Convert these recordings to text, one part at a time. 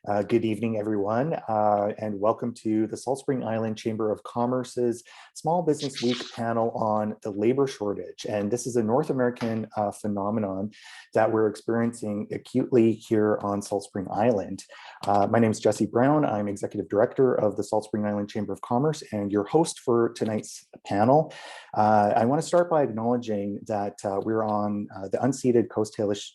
Good evening, everyone, and welcome to the Salt Spring Island Chamber of Commerce's Small Business Week panel on the labor shortage. And this is a North American phenomenon that we're experiencing acutely here on Salt Spring Island. My name is Jesse Brown. I'm Executive Director of the Salt Spring Island Chamber of Commerce and your host for tonight's panel. I want to start by acknowledging that we're on the unceded Coast Salish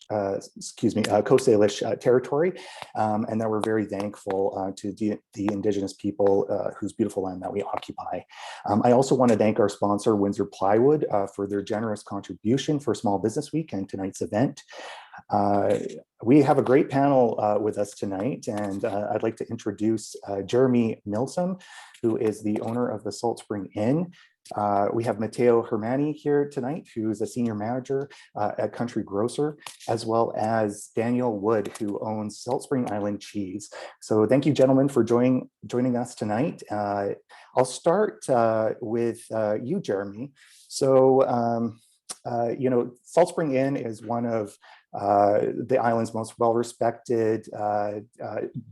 territory, and that we're very thankful to the Indigenous people whose beautiful land that we occupy. I also want to thank our sponsor, Windsor Plywood, for their generous contribution for Small Business Week and tonight's event. We have a great panel with us tonight, and I'd like to introduce Jeremy Milsom, who is the owner of the Salt Spring Inn. We have Matteo Hermani here tonight, who's a senior manager at Country Grocer, as well as Daniel Wood, who owns Salt Spring Island Cheese. So thank you, gentlemen, for joining us tonight. I'll start with you, Jeremy. So, Salt Spring Inn is one of the island's most well-respected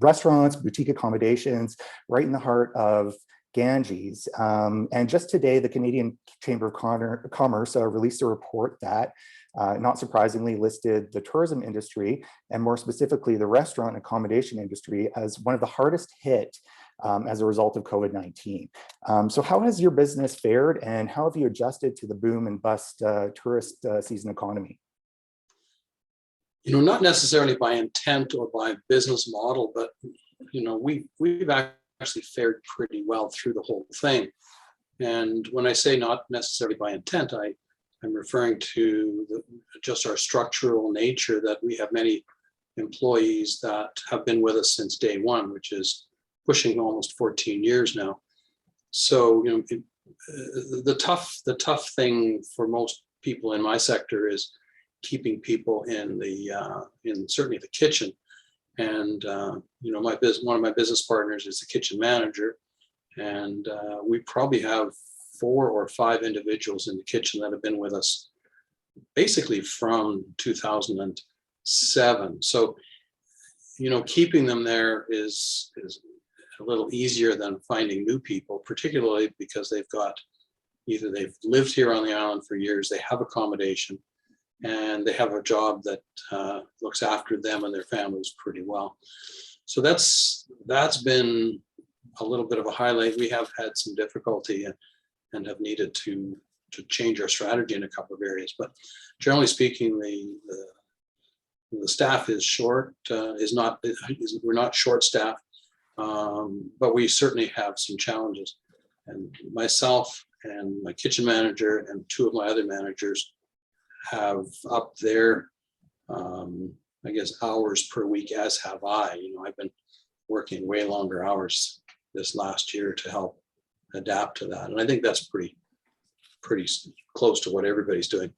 restaurants, boutique accommodations, right in the heart of Ganges. And just today, the Canadian Chamber of Commerce released a report that, not surprisingly, listed the tourism industry, and more specifically, the restaurant and accommodation industry, as one of the hardest hit as a result of COVID-19. So how has your business fared, and how have you adjusted to the boom and bust tourist season economy? Not necessarily by intent or by business model, but we've actually fared pretty well through the whole thing. And when I say not necessarily by intent, I'm referring to just our structural nature, that we have many employees that have been with us since day one, which is pushing almost 14 years now. So the tough thing for most people in my sector is keeping people in certainly the kitchen. And one of my business partners is the kitchen manager, and we probably have 4 or 5 individuals in the kitchen that have been with us basically from 2007. So keeping them there is a little easier than finding new people, particularly because they've lived here on the island for years, they have accommodation, and they have a job that looks after them and their families pretty well. So that's been a little bit of a highlight. We have had some difficulty and have needed to change our strategy in a couple of areas. But generally speaking, the staff is short. We're not short staffed, but we certainly have some challenges. And myself and my kitchen manager and 2 of my other managers have upped their hours per week, as have I. I've been working way longer hours this last year to help adapt to that, and I think that's pretty close to what everybody's doing.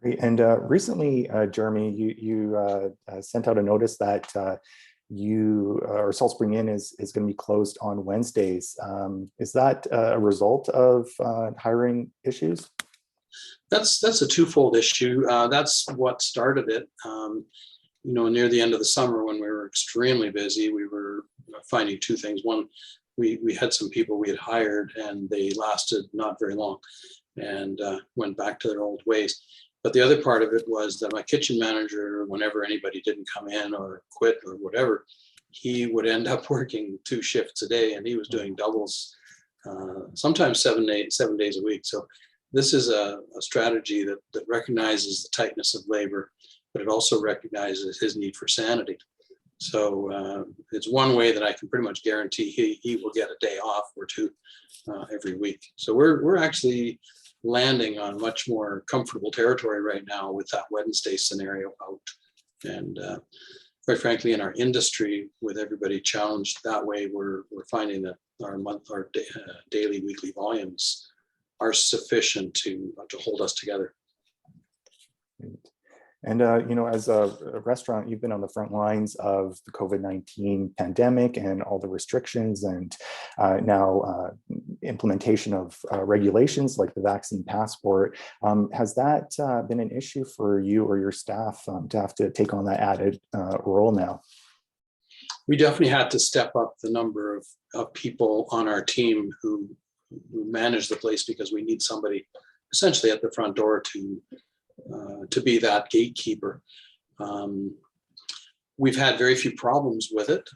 Great. And recently, Jeremy, you sent out a notice that Salt Spring Inn is going to be closed on Wednesdays. Is that a result of hiring issues? That's a twofold issue. That's what started it. Near the end of the summer, when we were extremely busy, we were finding 2 things. One, we had some people we had hired, and they lasted not very long and went back to their old ways. But the other part of it was that my kitchen manager, whenever anybody didn't come in or quit or whatever, he would end up working 2 shifts a day, and he was doing doubles, sometimes 7 days a week. So this is a strategy that recognizes the tightness of labor, but it also recognizes his need for sanity. So it's one way that I can pretty much guarantee he will get a day off or 2 every week. So we're actually landing on much more comfortable territory right now with that Wednesday scenario out. And quite frankly, in our industry, with everybody challenged that way, we're finding that our daily, weekly volumes are sufficient to hold us together. And, as a restaurant, you've been on the front lines of the COVID-19 pandemic and all the restrictions and now implementation of regulations like the vaccine passport. Has that been an issue for you or your staff to have to take on that added role now? We definitely had to step up the number of people on our team who manage the place, because we need somebody essentially at the front door to be that gatekeeper. We've had very few problems with it.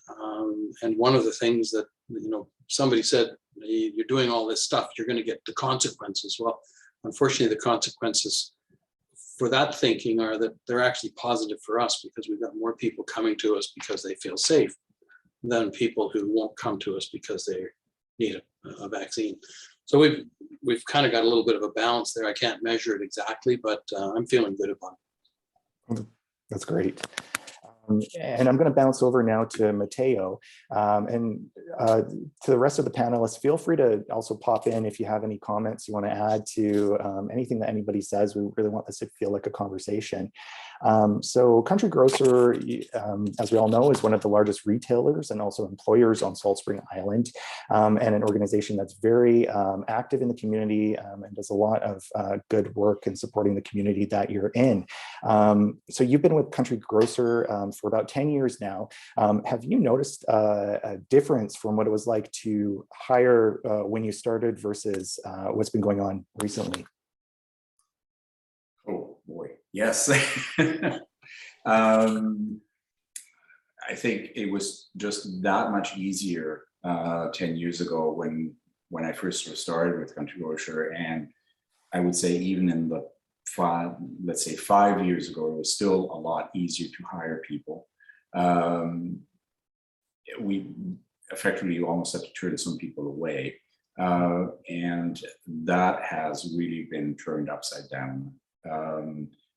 And one of the things that, somebody said, you're doing all this stuff, you're going to get the consequences. Well, unfortunately, the consequences for that thinking are that they're actually positive for us, because we've got more people coming to us because they feel safe than people who won't come to us because they need a vaccine. So we've kind of got a little bit of a balance there. I can't measure it exactly, but I'm feeling good about it. That's great. And I'm going to bounce over now to Mateo, and to the rest of the panelists. Feel free to also pop in if you have any comments you want to add to anything that anybody says. We really want this to feel like a conversation. So Country Grocer, as we all know, is one of the largest retailers and also employers on Salt Spring Island, and an organization that's very active in the community and does a lot of good work in supporting the community that you're in. So you've been with Country Grocer for about 10 years now. Have you noticed a difference from what it was like to hire when you started versus what's been going on recently? Oh boy, yes. I think it was just that much easier 10 years ago when I first sort of started with Country Grocer, and I would say even in the let's say 5 years ago, it was still a lot easier to hire people. We effectively almost had to turn some people away, and that has really been turned upside down.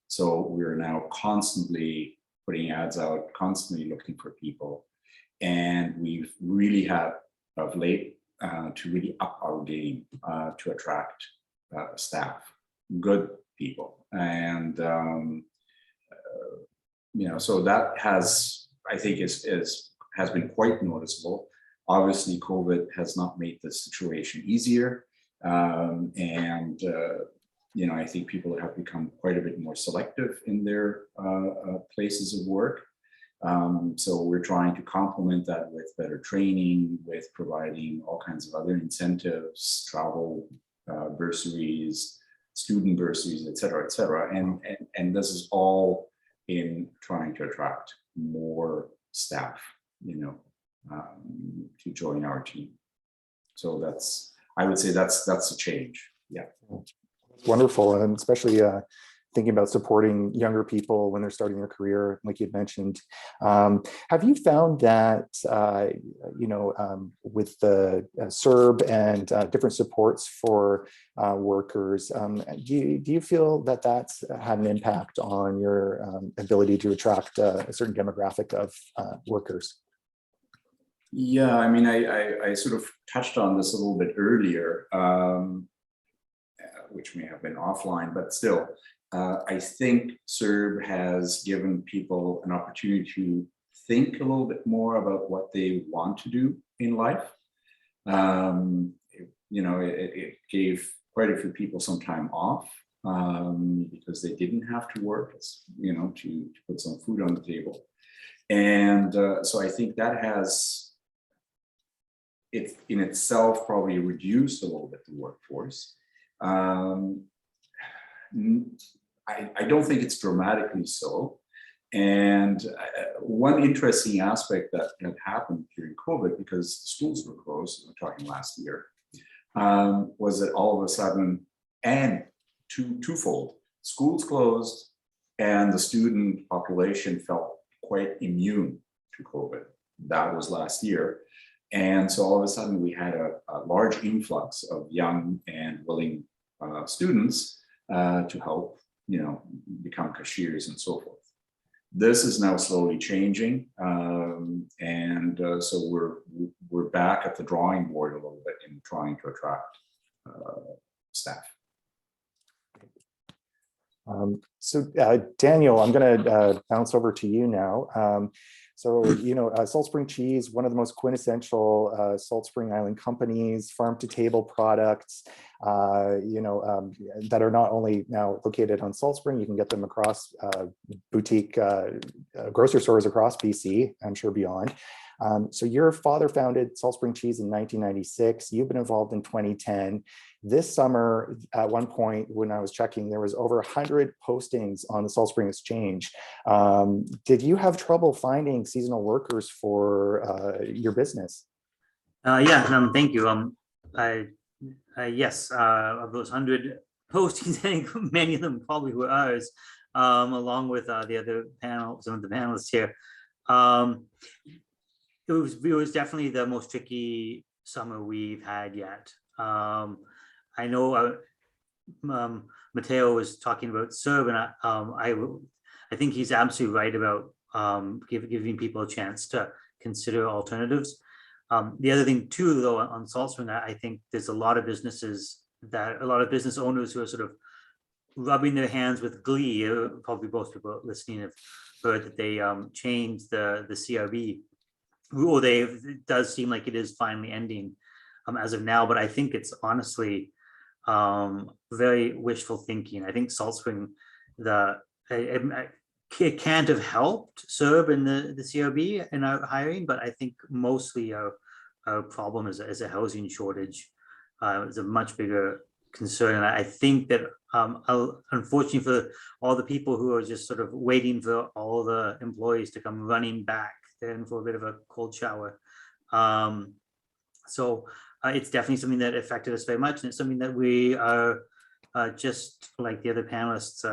So we're now constantly putting ads out, constantly looking for people, and we've really had of late to really up our game to attract staff, good people. And so that has, I think, has been quite noticeable. Obviously, COVID has not made the situation easier, and I think people have become quite a bit more selective in their places of work. So we're trying to complement that with better training, with providing all kinds of other incentives, travel bursaries, student bursaries, et cetera, et cetera. And this is all in trying to attract more staff, to join our team. So I would say that's a change. Yeah. Wonderful, and especially thinking about supporting younger people when they're starting their career, like you'd mentioned. Have you found that, with the CERB and different supports for workers, do you feel that that's had an impact on your ability to attract a certain demographic of workers? Yeah, I mean, I sort of touched on this a little bit earlier, which may have been offline, but still, I think CERB has given people an opportunity to think a little bit more about what they want to do in life. It gave quite a few people some time off because they didn't have to work, to put some food on the table. And so I think that has, it in itself probably reduced a little bit the workforce. I don't think it's dramatically so. And one interesting aspect that had happened during COVID, because schools were closed, we're talking last year, was that all of a sudden, and twofold, schools closed and the student population felt quite immune to COVID. That was last year. And so all of a sudden we had a large influx of young and willing students to help, become cashiers and so forth. This is now slowly changing, and so we're back at the drawing board a little bit in trying to attract staff. Daniel, I'm going to bounce over to you now. Salt Spring Cheese, one of the most quintessential Salt Spring Island companies, farm to table products, that are not only now located on Salt Spring, you can get them across boutique grocery stores across BC, I'm sure beyond. So your father founded Salt Spring Cheese in 1996. You've been involved in 2010. This summer, at one point when I was checking, there was over 100 postings on the Salt Spring Exchange. Did you have trouble finding seasonal workers for your business? Thank you. Yes, of those 100 postings, I think many of them probably were ours, along with the other panel, some of the panelists here. It was definitely the most tricky summer we've had yet. I know Matteo was talking about CERB, and I think he's absolutely right about giving people a chance to consider alternatives. The other thing too, though, on Salt Spring, I think there's a lot of business owners who are sort of rubbing their hands with glee. Probably both people listening have heard that they changed the CRB. Or it does seem like it is finally ending as of now, but I think it's honestly very wishful thinking. I think Salt Spring, it can't have helped CERB in the CRB in our hiring, but I think mostly our problem is a housing shortage. It's a much bigger concern, and I think that unfortunately for all the people who are just sort of waiting for all the employees to come running back then for a bit of a cold shower. It's definitely something that affected us very much, and it's something that we are just like the other panelists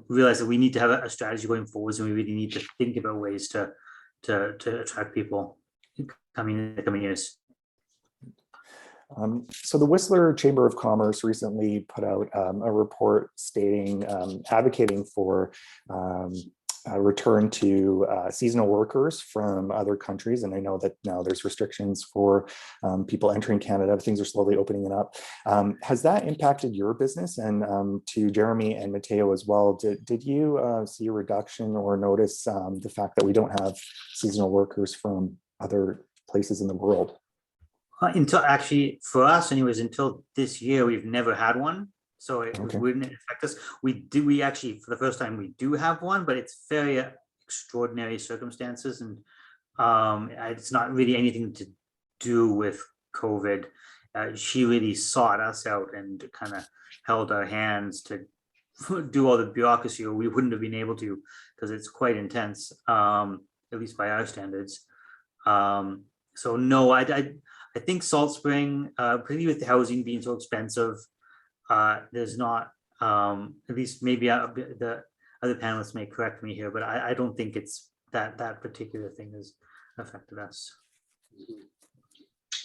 realize that we need to have a strategy going forwards, and we really need to think about ways to attract people coming in the coming years. So the Whistler Chamber of Commerce recently put out a report stating, advocating for a return to seasonal workers from other countries. And I know that now there's restrictions for people entering Canada. Things are slowly opening it up. Has that impacted your business? And to Jeremy and Matteo as well, did you see a reduction or notice the fact that we don't have seasonal workers from other places in the world? Until actually, for us anyways, until this year, we've never had one. So it wouldn't affect us. We actually, for the first time, we do have one, but it's very extraordinary circumstances. And it's not really anything to do with COVID. She really sought us out and kind of held our hands to do all the bureaucracy, or we wouldn't have been able to, because it's quite intense, at least by our standards. So no, I think Salt Spring, particularly with the housing being so expensive, there's not, at least maybe the other panelists may correct me here, but I don't think it's that particular thing has affected us.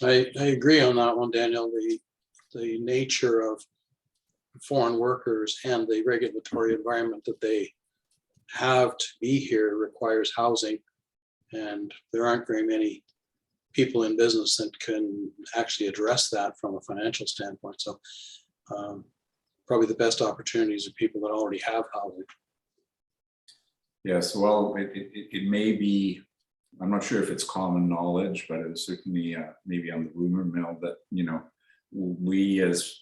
I agree on that one, Daniel. The nature of foreign workers and the regulatory environment that they have to be here requires housing, and there aren't very many people in business that can actually address that from a financial standpoint. So probably the best opportunities are people that already have housing. Yes, well, it may be, I'm not sure if it's common knowledge, but it was certainly maybe on the rumor mill that, we as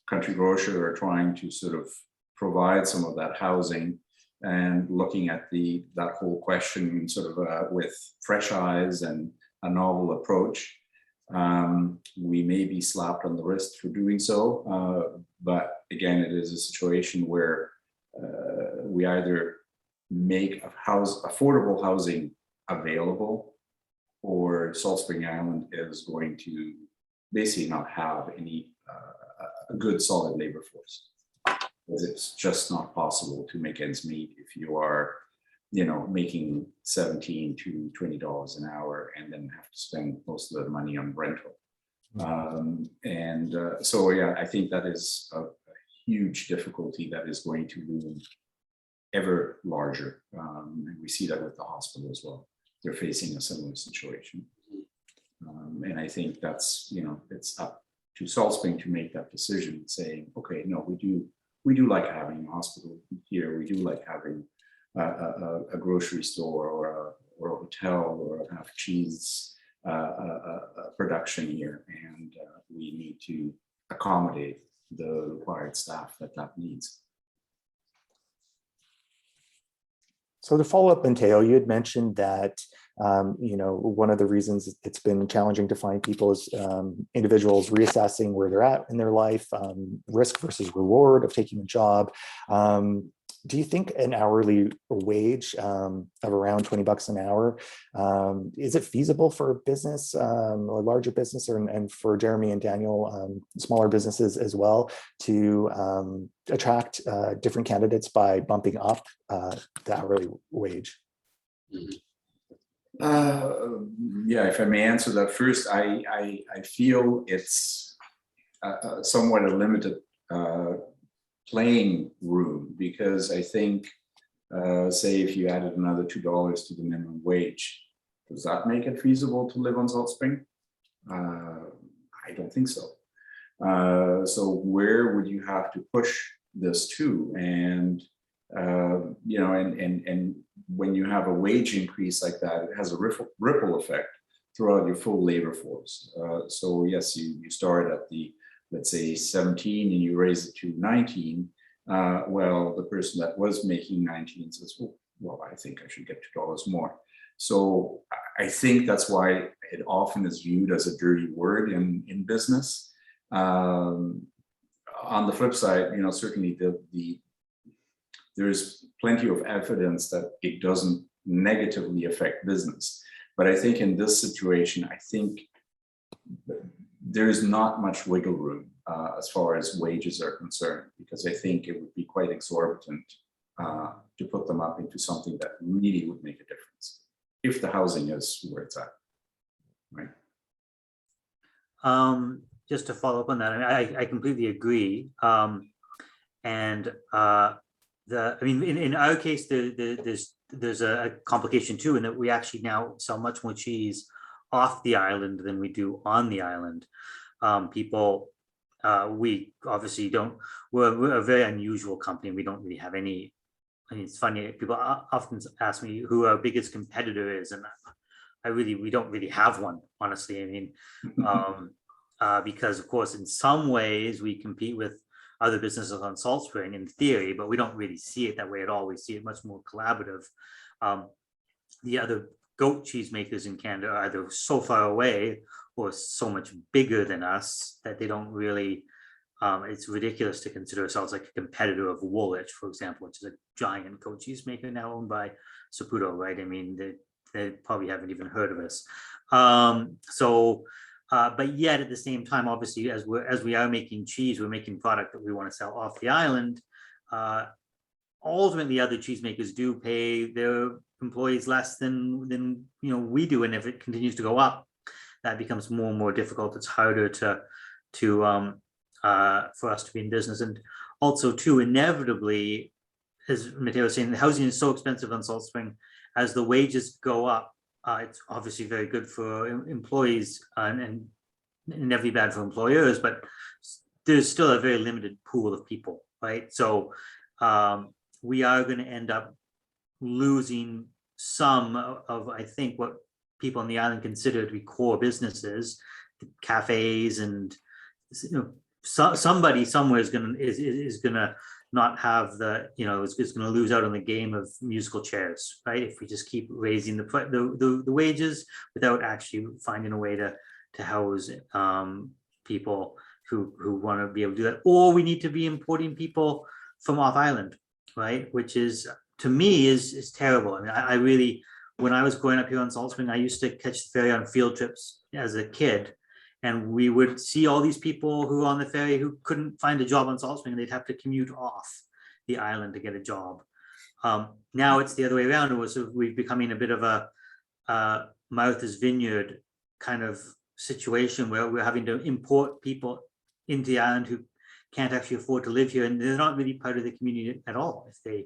Country Grocer are trying to sort of provide some of that housing, and looking at that whole question sort of with fresh eyes and a novel approach. We may be slapped on the wrist for doing so, but again, it is a situation where we either make affordable housing available, or Salt Spring Island is going to basically not have any a good solid labor force, because it's just not possible to make ends meet if you are making $17 to $20 an hour and then have to spend most of the money on rental. So yeah, I think that is a huge difficulty that is going to loom ever larger. And we see that with the hospital as well. They're facing a similar situation. And I think that's, it's up to Salt Spring to make that decision, saying, okay, no, we do we do like having a hospital here. We do like having a grocery store or a hotel or a half cheese production here, and we need to accommodate the required staff that needs. So to follow up, Mateo, you had mentioned that one of the reasons it's been challenging to find people is individuals reassessing where they're at in their life, risk versus reward of taking a job. Do you think an hourly wage of around $20 an hour, is it feasible for a business, a larger business, and for Jeremy and Daniel, smaller businesses as well, to attract different candidates by bumping up the hourly wage? Yeah, if I may answer that first, I feel it's somewhat a limited playing room, because I think, say, if you added another $2 to the minimum wage, does that make it feasible to live on Salt Spring? I don't think so. So where would you have to push this to? And and when you have a wage increase like that, it has a ripple effect throughout your full labor force. So yes, you start at the, let's say, 17 and you raise it to 19. Well, the person that was making 19 says, well, I think I should get $2 more. So I think that's why it often is viewed as a dirty word in business. On the flip side, certainly there's plenty of evidence that it doesn't negatively affect business. But I think in this situation, I think there is not much wiggle room as far as wages are concerned, because I think it would be quite exorbitant to put them up into something that really would make a difference if the housing is where it's at, right? Just to follow up on that, I completely agree. In our case, there's a complication too, in that we actually now sell much more cheese off the island than we do on the island. We obviously don't, we're a very unusual company. We don't really have any, it's funny, people often ask me who our biggest competitor is, and we don't really have one, honestly. Because of course, in some ways we compete with other businesses on Salt Spring in theory, but we don't really see it that way at all. We see it much more collaborative. The other goat cheese makers in Canada are either so far away or so much bigger than us that they don't really, it's ridiculous to consider ourselves like a competitor of Woolwich, for example, which is a giant goat cheese maker now owned by Saputo, right? I mean, they probably haven't even heard of us. But yet at the same time, obviously, as we are making cheese, we're making product that we want to sell off the island. Ultimately, other cheesemakers do pay their employees less than we do, and if it continues to go up, that becomes more and more difficult. It's harder for us to be in business, and also too, inevitably, as Mateo was saying, the housing is so expensive on Salt Spring. As the wages go up, it's obviously very good for employees and never bad for employers, but there's still a very limited pool of people, right? So we are going to end up losing some of, I think, what people on the island consider to be core businesses, cafes, and somebody somewhere is going to not have the, it's going to lose out on the game of musical chairs, right? If we just keep raising the wages without actually finding a way to house people who want to be able to do that. Or we need to be importing people from off island, right? Which is, to me, is terrible. I mean, I really, when I was growing up here on Salt Spring, I used to catch the ferry on field trips as a kid. And we would see all these people who were on the ferry who couldn't find a job on Salt Spring, and they'd have to commute off the island to get a job. Now it's the other way around. We're becoming a bit of a Martha's Vineyard kind of situation where we're having to import people into the island who can't actually afford to live here, and they're not really part of the community at all. If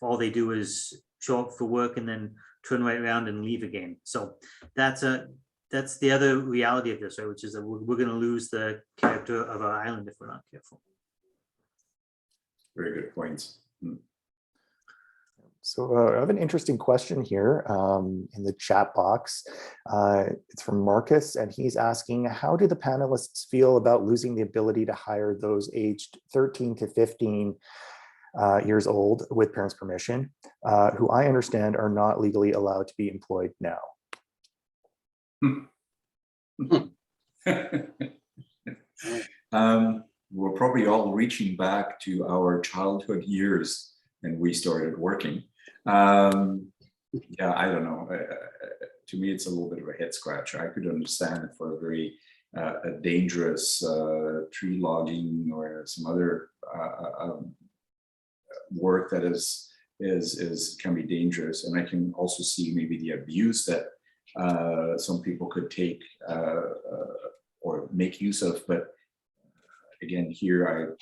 all they do is show up for work and then turn right around and leave again. So that's the other reality of this, right? Which is that we're going to lose the character of our island if we're not careful. Very good points. So I have an interesting question here in the chat box. It's from Marcus, and he's asking, how do the panelists feel about losing the ability to hire those aged 13 to 15 years old with parents' permission, who I understand are not legally allowed to be employed now? We're probably all reaching back to our childhood years and we started working. Yeah, I don't know. To me, it's a little bit of a head scratcher. I could understand it for a very dangerous tree logging or some other work that is can be dangerous, and I can also see maybe the abuse that some people could take or make use of. But again, here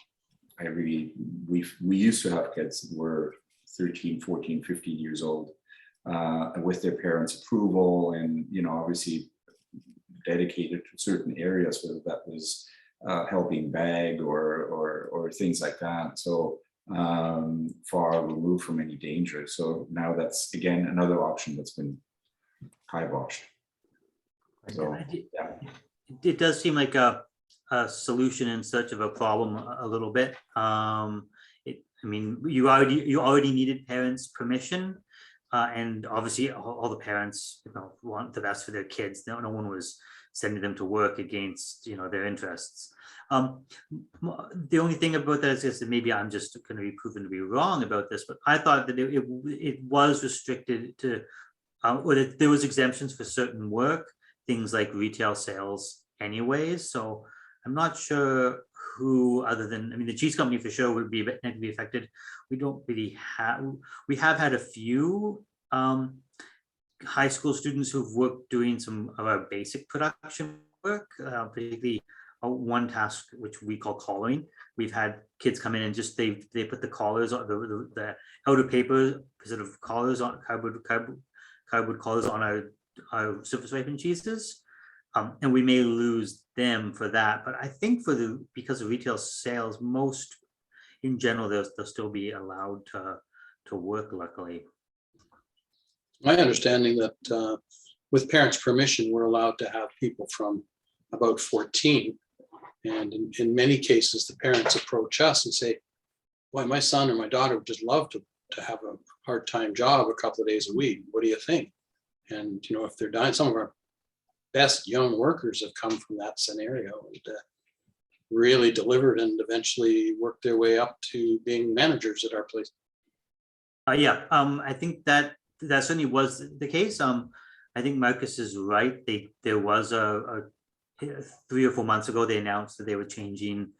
I really we used to have kids that were 13, 14, 15 years old with their parents' approval, and obviously dedicated to certain areas, whether that was helping bag or things like that. So far removed from any danger. So now that's again another option that's been kiboshed. So yeah, it does seem like a solution in search of a problem a little bit. I mean, you already needed parents' permission, and obviously all the parents want the best for their kids. No one was sending them to work against their interests. The only thing about that is just that maybe I'm just going to be proven to be wrong about this, but I thought that it was restricted to, or that there was exemptions for certain work, things like retail sales anyways. So I'm not sure who, other than, I mean, the cheese company for sure would be negatively affected. We don't really have, we have had a few high school students who've worked doing some of our basic production work, particularly one task which we call collaring. We've had kids come in and just they put the collars on the outer paper sort of collars on cardboard collars on our surface ripened cheeses, and we may lose them for that. But I think because of retail sales, most in general they'll still be allowed to work. Luckily, my understanding that with parents' permission, we're allowed to have people from about 14. And in many cases, the parents approach us and say, boy, my son or my daughter would just love to have a part-time job a couple of days a week. What do you think? And, if they're dying, some of our best young workers have come from that scenario and really delivered and eventually worked their way up to being managers at our place. I think that certainly was the case. I think Marcus is right. There was a 3 or 4 months ago, they announced that they were changing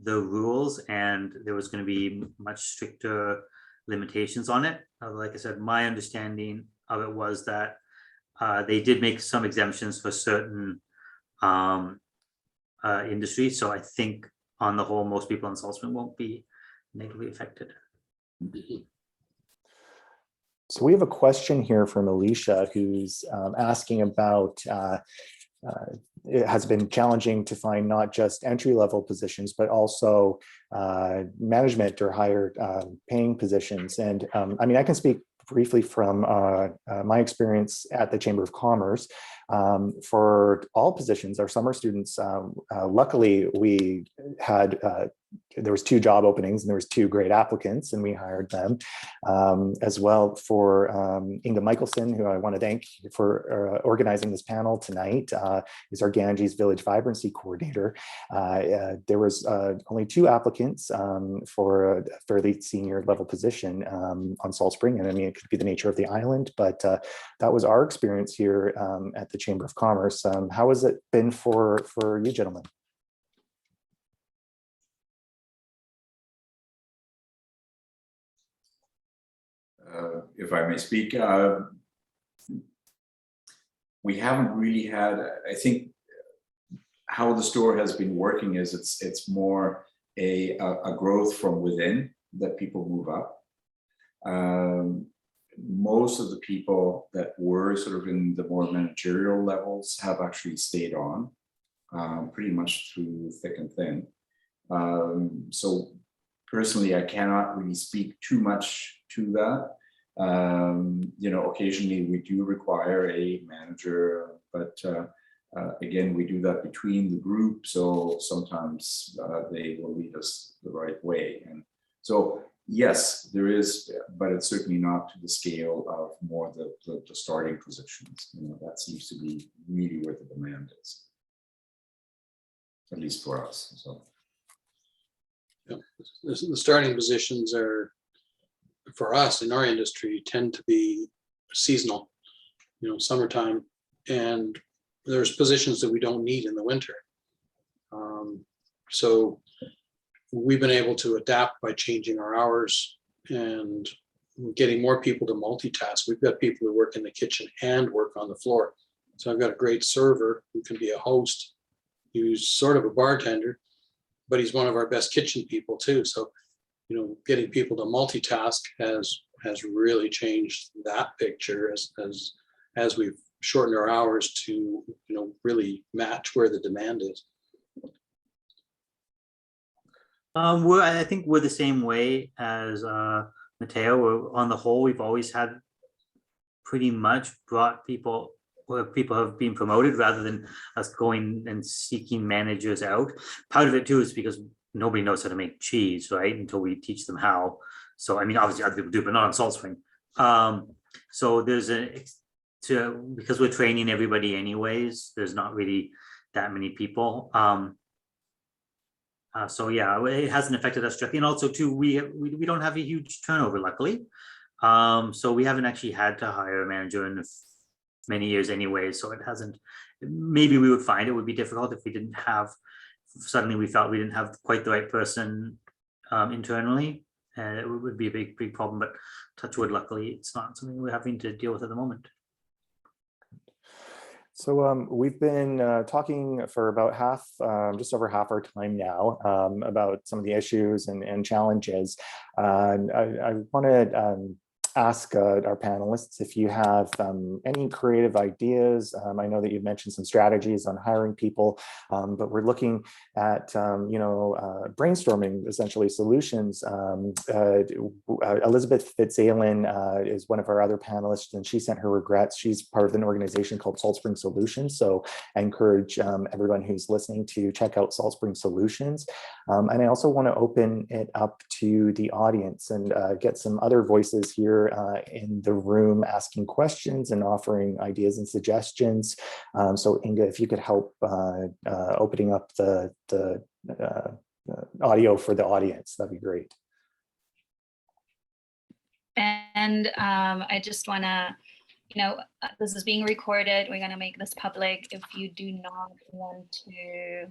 the rules and there was going to be much stricter limitations on it. Like I said, my understanding of it was that they did make some exemptions for certain industries. So I think on the whole, most people in Salzburg won't be negatively affected. So we have a question here from Alicia, who's asking about it has been challenging to find not just entry-level positions, but also management or higher paying positions. And I mean, I can speak briefly from my experience at the Chamber of Commerce. For all positions, our summer students, luckily we had, there was 2 job openings and there was 2 great applicants and we hired them. As well for Inga Michelson, who I want to thank for organizing this panel tonight, is our Ganges Village Vibrancy Coordinator. There was only 2 applicants for a fairly senior level position on Salt Spring. And I mean, it could be the nature of the island, but that was our experience here at the Chamber of Commerce. How has it been for you gentlemen? If I may speak, we haven't really had, I think how the store has been working is it's more a growth from within that people move up. Most of the people that were sort of in the more managerial levels have actually stayed on. pretty much through thick and thin. So personally, I cannot really speak too much to that. You know, occasionally we do require a manager, but again, we do that between the group. So sometimes they will lead us the right way. And so, yes, there is, but it's certainly not to the scale of more the starting positions. You know, that seems to be really where the demand is, at least for us. So. Yeah. The starting positions are, for us in our industry, tend to be seasonal, you know, summertime, and there's positions that we don't need in the winter. So we've been able to adapt by changing our hours and getting more people to multitask. We've got people who work in the kitchen and work on the floor. So I've got a great server who can be a host, who's sort of a bartender, but he's one of our best kitchen people too. So, you know, getting people to multitask has really changed that picture as we've shortened our hours to, you know, really match where the demand is. I think we're the same way as Mateo. On the whole, we've always had pretty much brought people where people have been promoted rather than us going and seeking managers out. Part of it too is because nobody knows how to make cheese, right? Until we teach them how. So, I mean, obviously other people do, but not on Salt Spring. So there's because we're training everybody anyways, there's not really that many people. So yeah, it hasn't affected us directly. And also too, we don't have a huge turnover, luckily. So we haven't actually had to hire a manager in many years anyway. So it hasn't, maybe we would find it would be difficult if we didn't have, suddenly we felt we didn't have quite the right person internally. And it would be a big problem, but touch wood, luckily it's not something we're having to deal with at the moment. So we've been talking for about just over half our time now about some of the issues and challenges. I want to ask our panelists if you have any creative ideas. I know that you've mentioned some strategies on hiring people, but we're looking at brainstorming essentially solutions. Elizabeth Fitzallen is one of our other panelists, and she sent her regrets. She's part of an organization called Salt Spring Solutions. So I encourage everyone who's listening to check out Salt Spring Solutions. And I also want to open it up to the audience and get some other voices here in the room asking questions and offering ideas and suggestions. So Inga, if you could help opening up the audio for the audience, that'd be great. And I just want to, this is being recorded. We're going to make this public. If you do not want to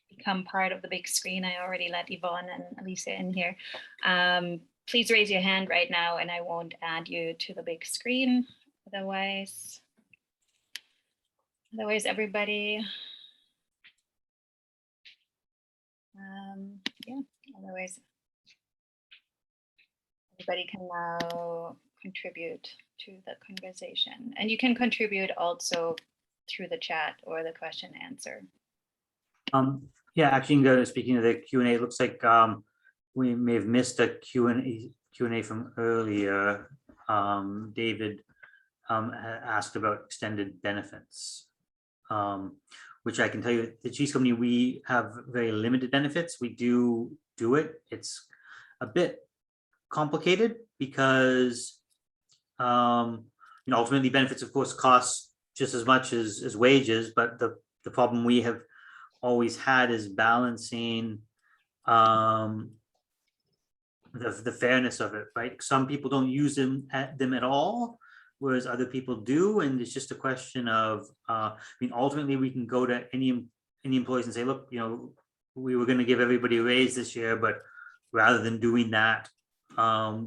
become part of the big screen, I already let Yvonne and Alicia in here. Please raise your hand right now and I won't add you to the big screen. Otherwise everybody, otherwise everybody can now contribute to the conversation. And you can contribute also through the chat or the question answer. Yeah, actually, speaking of the Q&A, it looks like we may have missed a Q&A from earlier. David asked about extended benefits, which I can tell you, the cheese company, we have very limited benefits. We do it. It's a bit complicated because ultimately benefits, of course, cost just as much as wages, but the problem we have always had is balancing the fairness of it, right? Some people don't use them at all, whereas other people do, and it's just a question of ultimately we can go to any employees and say, look, we were going to give everybody a raise this year, but rather than doing that,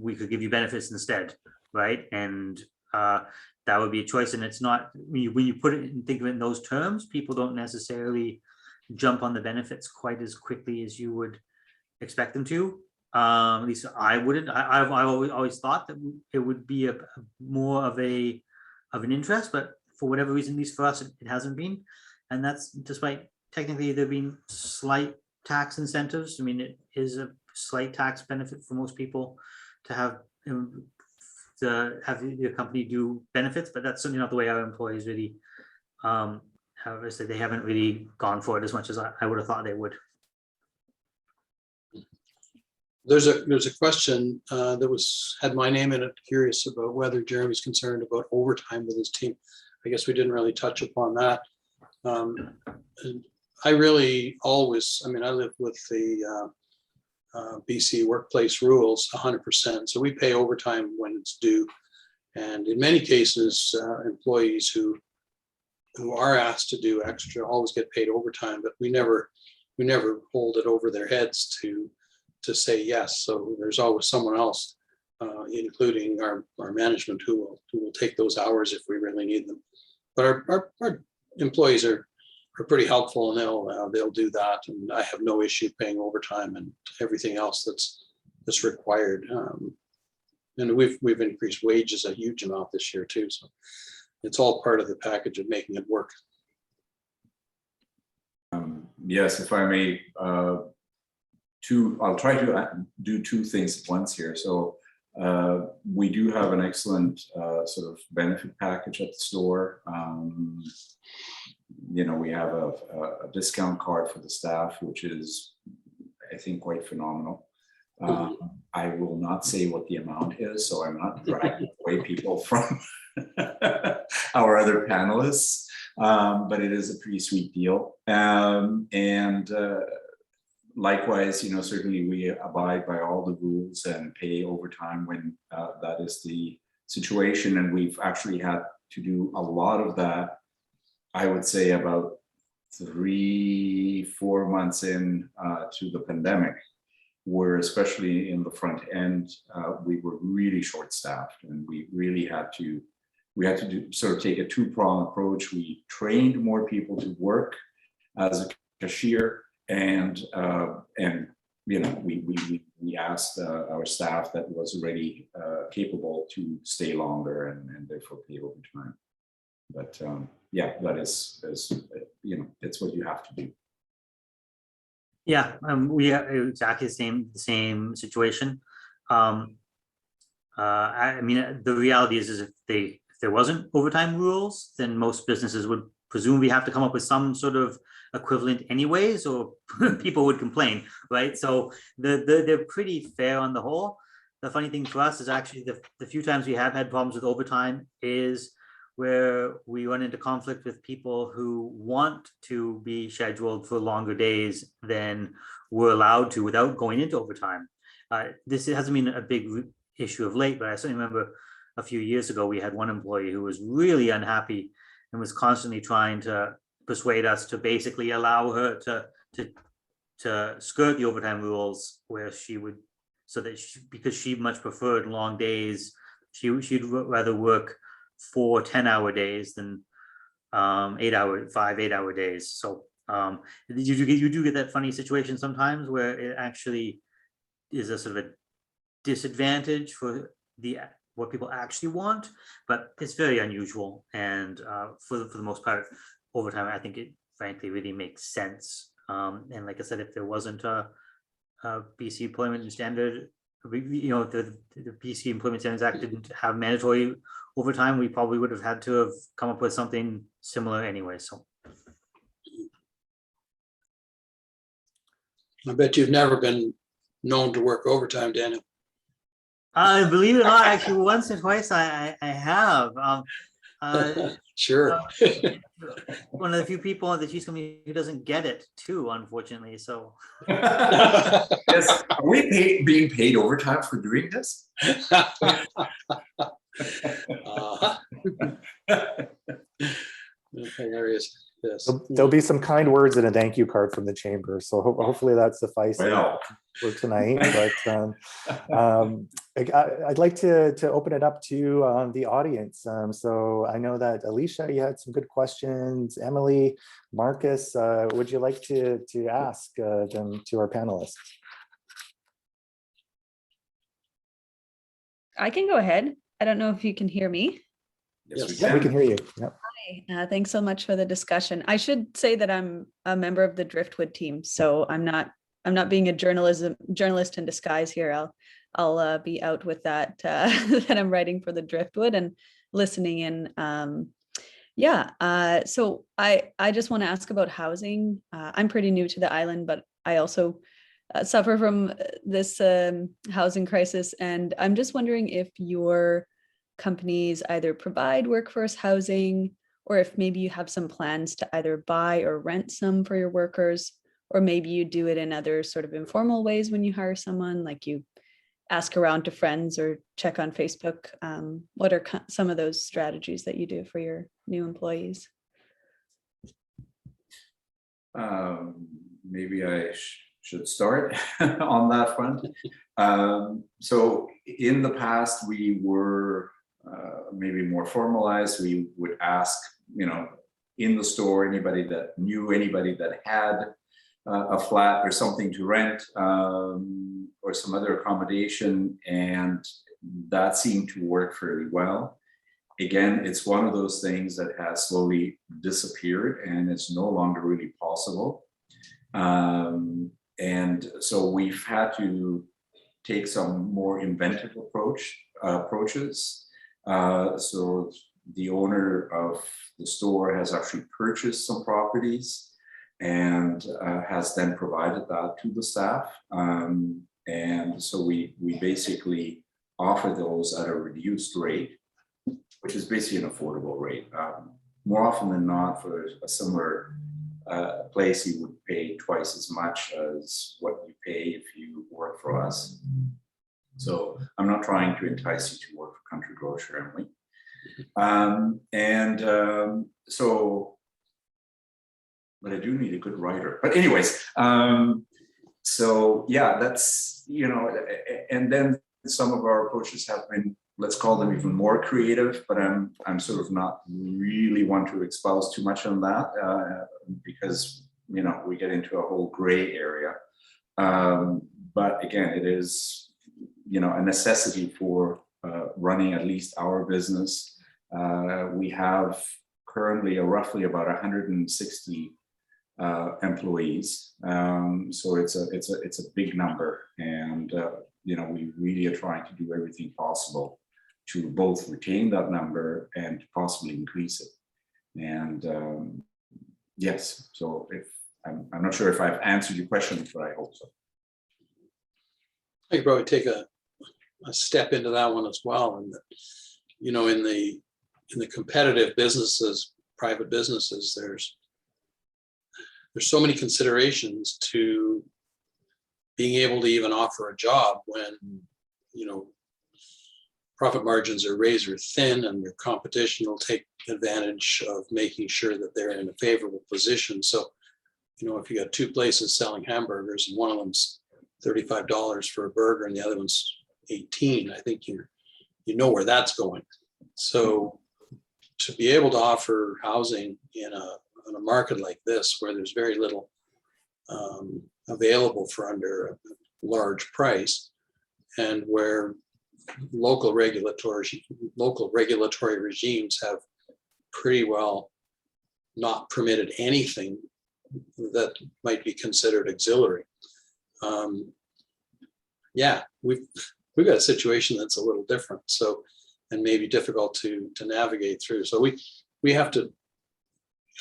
we could give you benefits instead, right? And that would be a choice. And it's not, when you put it and think of it in those terms, people don't necessarily jump on the benefits quite as quickly as you would expect them to. At least I wouldn't. I've always thought that it would be a more of an interest, but for whatever reason, at least for us, it hasn't been. And that's despite technically there being slight tax incentives. I mean, it is a slight tax benefit for most people to have your company do benefits, but that's certainly not the way our employees really however, so they haven't really gone for it as much as I would have thought they would. There's a question that had my name in it, curious about whether Jeremy's concerned about overtime with his team. I guess we didn't really touch upon that. And I really always, I mean, I live with the BC workplace rules 100%. So we pay overtime when it's due. And in many cases, employees who are asked to do extra always get paid overtime, but we never hold it over their heads to say yes. So there's always someone else, including our management, who will take those hours if we really need them. But our employees are pretty helpful, and they'll do that. And I have no issue paying overtime and everything else that's required. And we've increased wages a huge amount this year too. So it's all part of the package of making it work. Yes, if I may, I'll try to do two things at once here. So we do have an excellent sort of benefit package at the store. You know, we have a discount card for the staff, which is, I think, quite phenomenal. I will not say what the amount is, so I'm not dragging away people from our other panelists, but it is a pretty sweet deal. And likewise, you know, certainly we abide by all the rules and pay overtime when that is the situation. And we've actually had to do a lot of that, I would say about 3-4 months in to the pandemic, where especially in the front end, we were really short-staffed, and we really had to sort of take a two-pronged approach. We trained more people to work as a cashier, and you know, we asked our staff that was already capable to stay longer and therefore pay overtime. But yeah, that is you know, it's what you have to do. Yeah, we are exactly the same situation. I mean, the reality is if there wasn't overtime rules, then most businesses would presumably have to come up with some sort of equivalent anyways, or people would complain, right? So they're pretty fair on the whole. The funny thing for us is actually the few times we have had problems with overtime is where we run into conflict with people who want to be scheduled for longer days than we're allowed to without going into overtime. This hasn't been a big issue of late, but I certainly remember a few years ago, we had one employee who was really unhappy and was constantly trying to persuade us to basically allow her to skirt the overtime rules, where she would, so that because she much preferred long days, she'd rather work 4 10-hour days than 8-hour days. So you do get that funny situation sometimes where it actually is a sort of a disadvantage for what people actually want, but it's very unusual. And for the most part, overtime, I think it frankly really makes sense. And like I said, if there wasn't a BC Employment Standard, you know, the BC Employment Standards Act didn't have mandatory overtime, we probably would have had to have come up with something similar anyway. So I bet you've never been known to work overtime, Daniel. Believe it or not, actually once or twice I have. Sure. One of the few people on the Cheese Company who doesn't get it too, unfortunately. So Yes, are we being paid overtime for doing this? Hilarious. Yes. There'll be some kind words and a thank you card from the chamber. So hopefully that suffices Well. for tonight. But I'd like to open it up to the audience. So I know that Alicia, you had some good questions. Emily, Marcus, would you like to ask them to our panelists? I can go ahead. I don't know if you can hear me. Yes, Yeah, we can hear you. Yep. Hi, thanks so much for the discussion. I should say that I'm a member of the Driftwood team, so I'm not I'm not being a journalist in disguise here. I'll be out with that that I'm writing for the Driftwood and listening in. So I just want to ask about housing. I'm pretty new to the island, but I also suffer from this housing crisis, and I'm just wondering if your companies either provide workforce housing, or if maybe you have some plans to either buy or rent some for your workers, or maybe you do it in other sort of informal ways when you hire someone, like you ask around to friends or check on Facebook. What are some of those strategies that you do for your new employees? Maybe I should start on that front. So in the past, we were maybe more formalized. We would ask, in the store, anybody that knew anybody that had a flat or something to rent, or some other accommodation, and that seemed to work fairly well. Again, it's one of those things that has slowly disappeared, and it's no longer really possible. And so we've had to take some more inventive approaches. So the owner of the store has actually purchased some properties and has then provided that to the staff. And so we basically offer those at a reduced rate, which is basically an affordable rate. More often than not, for a similar place, you would pay twice as much as what you pay if you work for us. So I'm not trying to entice you to work for Country Grocer, Emily. But I do need a good writer. But anyways, so yeah, that's, and then some of our approaches have been, let's call them even more creative, but I'm sort of not really want to espouse too much on that because, we get into a whole gray area. But again, it is, a necessity for running at least our business. We have currently roughly about 160 employees, so it's a big number, and we really are trying to do everything possible to both retain that number and possibly increase it. And yes, so if I'm not sure if I've answered your question, but I hope so. I could probably take a step into that one as well, and in the competitive businesses, private businesses, there's so many considerations to being able to even offer a job when, profit margins are razor thin and your competition will take advantage of making sure that they're in a favorable position. So, if you got two places selling hamburgers and one of them's $35 for a burger and the other one's $18, I think you know where that's going. So to be able to offer housing in a market like this, where there's very little available for under a large price, and where local regulatory regimes have pretty well not permitted anything that might be considered auxiliary. We've got a situation that's a little different, so, and maybe difficult to navigate through. So we have to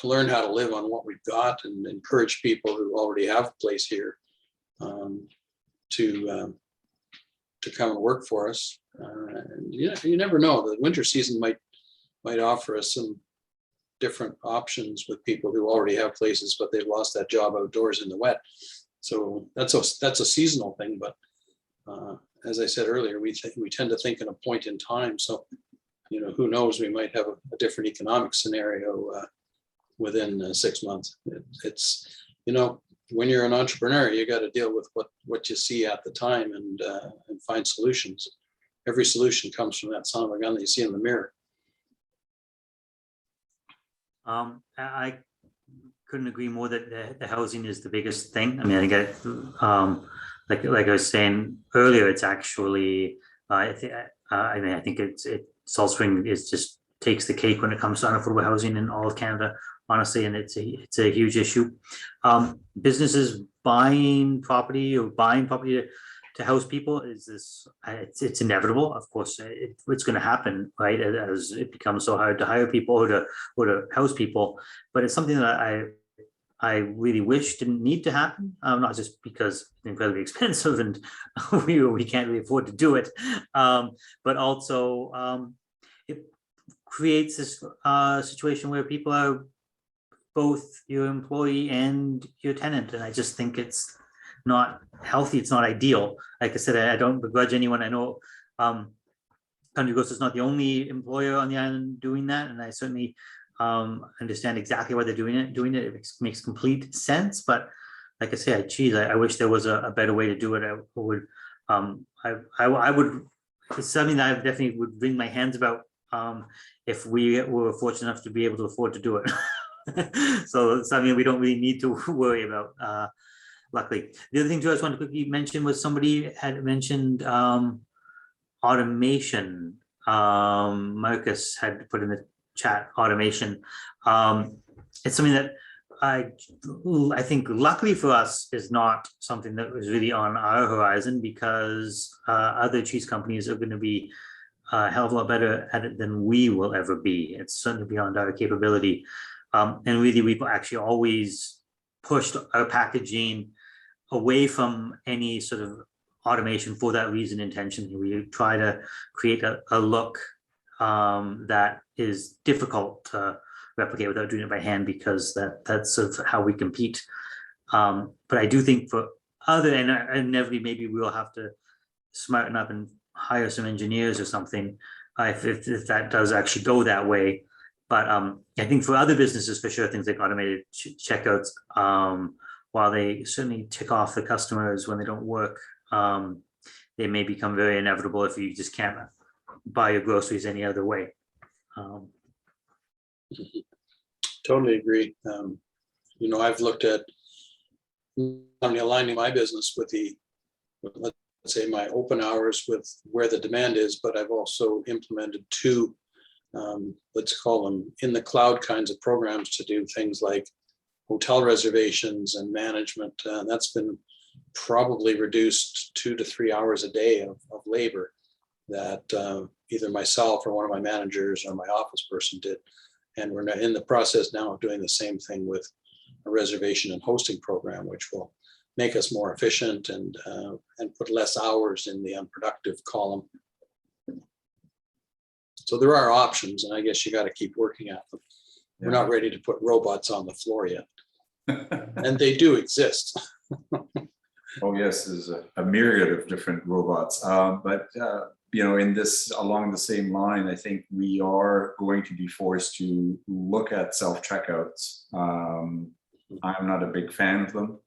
learn how to live on what we've got and encourage people who already have a place here to come and work for us. And you never know. The winter season might offer us some different options with people who already have places, but they've lost that job outdoors in the wet. So that's a seasonal thing. But as I said earlier, we tend to think in a point in time. So who knows? We might have a different economic scenario within 6 months. It's when you're an entrepreneur, you got to deal with what you see at the time and find solutions. Every solution comes from that son of a gun that you see in the mirror. I couldn't agree more that the housing is the biggest thing. I mean, I get like I was saying earlier, it's actually I think Salt Spring is just takes the cake when it comes to unaffordable housing in all of Canada, honestly, and it's a huge issue. Businesses buying property to house people is this, it's inevitable. Of course, it's going to happen, right? As it becomes so hard to hire people or to house people, but it's something that I really wish didn't need to happen, not just because it's incredibly expensive and we can't really afford to do it, but also it creates this situation where people are both your employee and your tenant. And I just think it's not healthy. It's not ideal. Like I said, I don't begrudge anyone. I know Country Grocers is not the only employer on the island doing that. And I certainly understand exactly why they're doing it. It makes complete sense. But like I say, I wish there was a better way to do it. I would, it's something that I definitely would wring my hands about if we were fortunate enough to be able to afford to do it. So it's something we don't really need to worry about, luckily. The other thing too I just wanted to quickly mention was somebody had mentioned automation. Marcus had put in the chat automation. It's something that I think luckily for us is not something that was really on our horizon, because other cheese companies are going to be a hell of a lot better at it than we will ever be. It's certainly beyond our capability. And really, we've actually always pushed our packaging away from any sort of automation for that reason intentionally. We try to create a look that is difficult to replicate without doing it by hand, because that's sort of how we compete. But I do think for other, and inevitably maybe we'll have to smarten up and hire some engineers or something if that does actually go that way. But I think for other businesses, for sure, things like automated checkouts, while they certainly tick off the customers when they don't work, they may become very inevitable if you just can't buy your groceries any other way. Totally agree. I've looked at aligning my business with let's say my open hours with where the demand is, but I've also implemented two, let's call them in the cloud kinds of programs to do things like hotel reservations and management. That's been probably reduced 2 to 3 hours a day of labor that either myself or one of my managers or my office person did. And we're in the process now of doing the same thing with a reservation and hosting program, which will make us more efficient and put less hours in the unproductive column. So there are options, and I guess you got to keep working at them. We're not ready to put robots on the floor yet. And they do exist. Oh yes, there's a myriad of different robots. But in this, along the same line, I think we are going to be forced to look at self-checkouts. I'm not a big fan of them,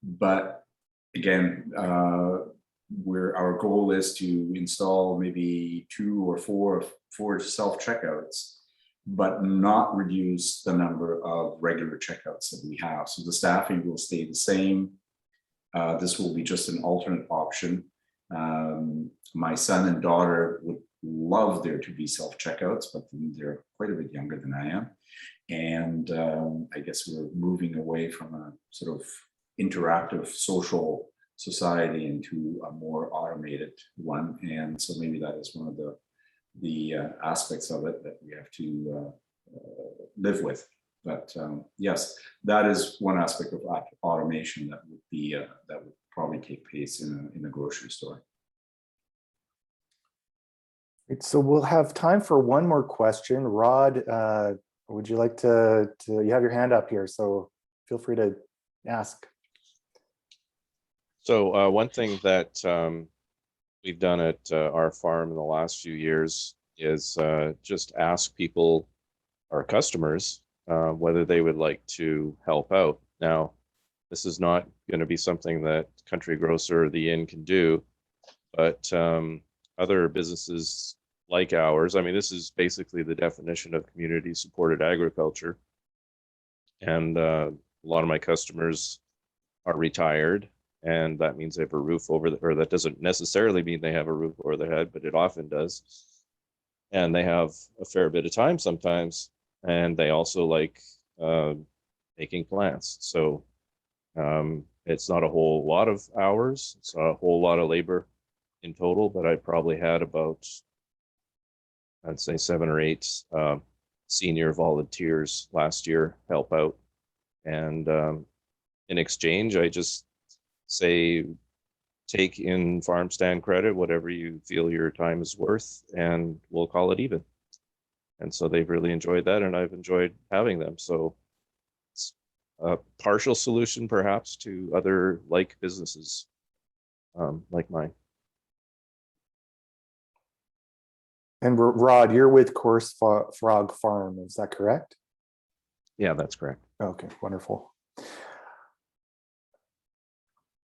but again, our goal is to install maybe 2 or 4 self-checkouts, but not reduce the number of regular checkouts that we have. So the staffing will stay the same. This will be just an alternate option. My son and daughter would love there to be self-checkouts, but they're quite a bit younger than I am. And I guess we're moving away from a sort of interactive social society into a more automated one. And so maybe that is one of the aspects of it that we have to live with. But yes, that is one aspect of automation that would be that would probably take place in a grocery store. So we'll have time for one more question. Rod, would you like to you have your hand up here, so feel free to ask. So one thing that we've done at our farm in the last few years is just ask people, our customers, whether they would like to help out. Now, this is not going to be something that Country Grocer or the Inn can do, but other businesses like ours, I mean, this is basically the definition of community supported agriculture. And a lot of my customers are retired, and that means they have a roof over or that doesn't necessarily mean they have a roof over their head, but it often does. And they have a fair bit of time sometimes, and they also like making plants. So It's not a whole lot of hours. It's not a whole lot of labor in total, but I probably had about, I'd say 7 or 8 senior volunteers last year help out. And in exchange, I just say, take in farm stand credit, whatever you feel your time is worth, and we'll call it even. And so they've really enjoyed that, and I've enjoyed having them. So it's a partial solution perhaps to other like businesses like mine. And Rod, you're with Coarse Frog Farm, is that correct? Yeah, that's correct. Okay, wonderful.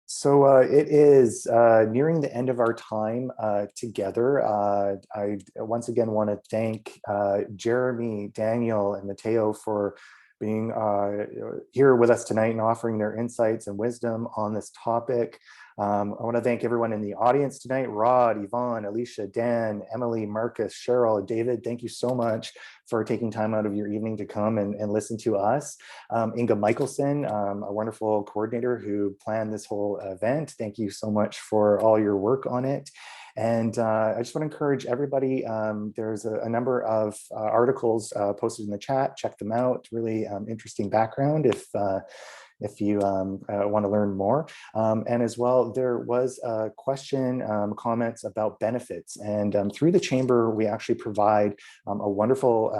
So it is nearing the end of our time together. I once again want to thank Jeremy, Daniel, and Matteo for being here with us tonight and offering their insights and wisdom on this topic. I want to thank everyone in the audience tonight: Rod, Yvonne, Alicia, Dan, Emily, Marcus, Cheryl, David. Thank you so much for taking time out of your evening to come and listen to us. Inga Michelson, a wonderful coordinator who planned this whole event. Thank you so much for all your work on it. And I just want to encourage everybody, there's a number of articles posted in the chat. Check them out. Really interesting background if you want to learn more. And as well, there was a question, comments about benefits. And through the Chamber, we actually provide a wonderful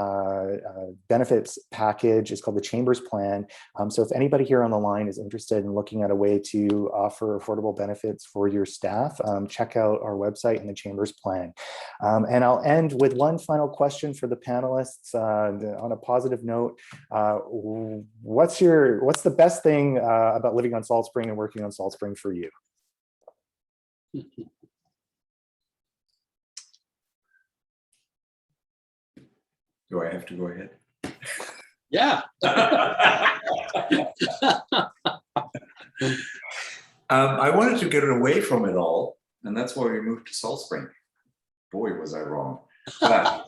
benefits package. It's called the Chamber's Plan. So if anybody here on the line is interested in looking at a way to offer affordable benefits for your staff, check out our website and the Chamber's Plan. And I'll end with one final question for the panelists on a positive note. What's the best thing about living on Salt Spring and working on Salt Spring for you? Do I have to go ahead? Yeah. I wanted to get away from it all, and that's why we moved to Salt Spring. Boy, was I wrong. But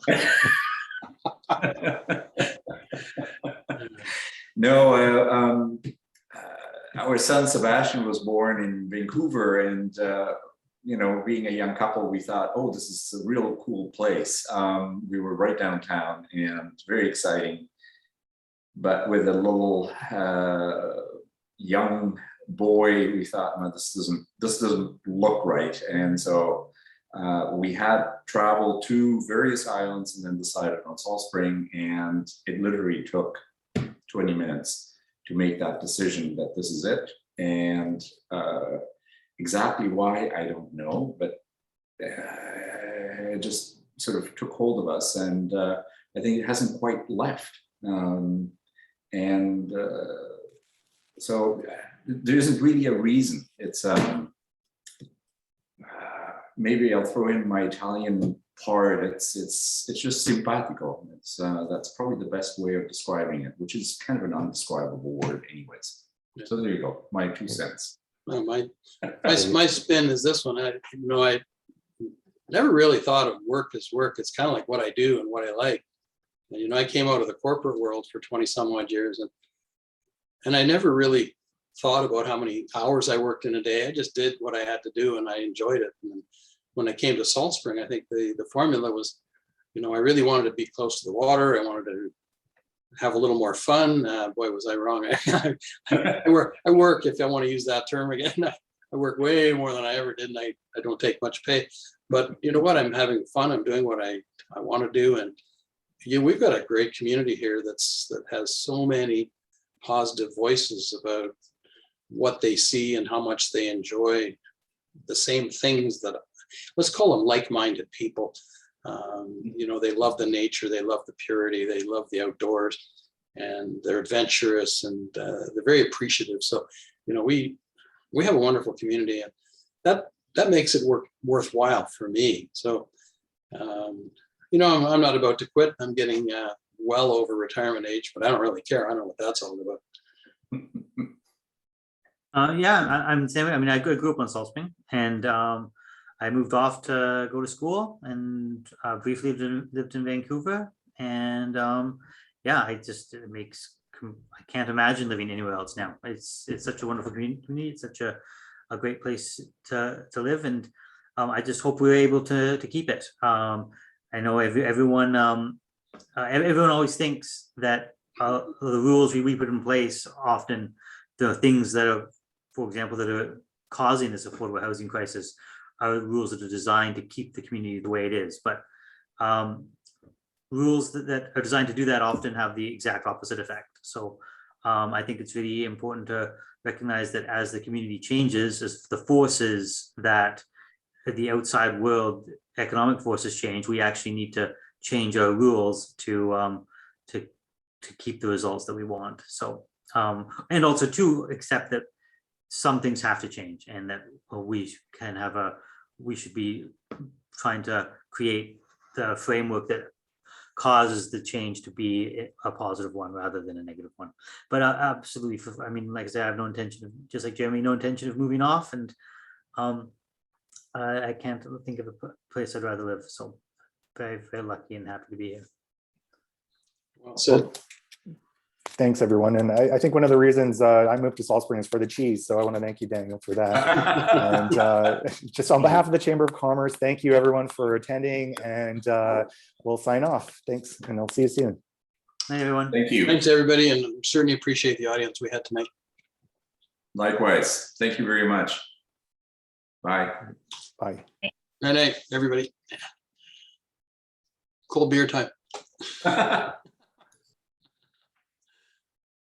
no, our son Sebastian was born in Vancouver, and you know, being a young couple, we thought, oh, this is a real cool place. We were right downtown and very exciting, but with a little young boy, we thought, no, this doesn't look right. And so we had traveled to various islands and then decided on Salt Spring, and it literally took 20 minutes to make that decision that this is it. And exactly why, I don't know, but it just sort of took hold of us, and I think it hasn't quite left. So there isn't really a reason. It's maybe I'll throw in my Italian part. It's just simpatico. It's that's probably the best way of describing it, which is kind of an undescribable word, anyways. Yeah. So there you go, my 2 cents. Well, my spin is this one. I never really thought of work as work. It's kind of like what I do and what I like. And, you know, I came out of the corporate world for 20 some odd years, and I never really thought about how many hours I worked in a day. I just did what I had to do, and I enjoyed it. And when I came to Salt Spring, I think the formula was, you know, I really wanted to be close to the water. I wanted to have a little more fun. Boy, was I wrong. I work, if I want to use that term again, I work way more than I ever did, and I don't take much pay. But you know what? I'm having fun. I'm doing what I want to do. And we've got a great community here that has so many positive voices about what they see and how much they enjoy the same things that, let's call them like-minded people. You know, they love the nature, they love the purity, they love the outdoors, and they're adventurous, and they're very appreciative. So, you know, we have a wonderful community, and that makes it worthwhile for me. So, you know, I'm not about to quit. I'm getting well over retirement age, but I don't really care. I don't know what that's all about. Yeah, I'm the same way. I mean, I grew up on Salt Spring, and I moved off to go to school, and briefly lived in Vancouver. And yeah, it makes I can't imagine living anywhere else now. It's such a wonderful community. It's such a great place to live, and I just hope we're able to keep it. I know everyone always thinks that the rules we put in place, often the things that are, for example, that are causing this affordable housing crisis, are rules that are designed to keep the community the way it is. But rules that are designed to do that often have the exact opposite effect. So I think it's really important to recognize that as the community changes, as the forces that the outside world, economic forces change, we actually need to change our rules to keep the results that we want. So and also to accept that some things have to change, and that we should be trying to create the framework that causes the change to be a positive one rather than a negative one. But absolutely, I mean, like I said, I have no intention of, just like Jeremy, no intention of moving off, and I can't think of a place I'd rather live. So very, very lucky and happy to be here. Well said. Thanks, everyone. And I think one of the reasons I moved to Salt Springs for the cheese. So I want to thank you, Daniel, for that. And just on behalf of the Chamber of Commerce, thank you, everyone, for attending. And we'll sign off. Thanks, and I'll see you soon. Hey, everyone. Thank you. Thanks, everybody, and certainly appreciate the audience we had tonight. Likewise. Thank you very much. Bye. Bye. Good night, everybody. Cold beer time.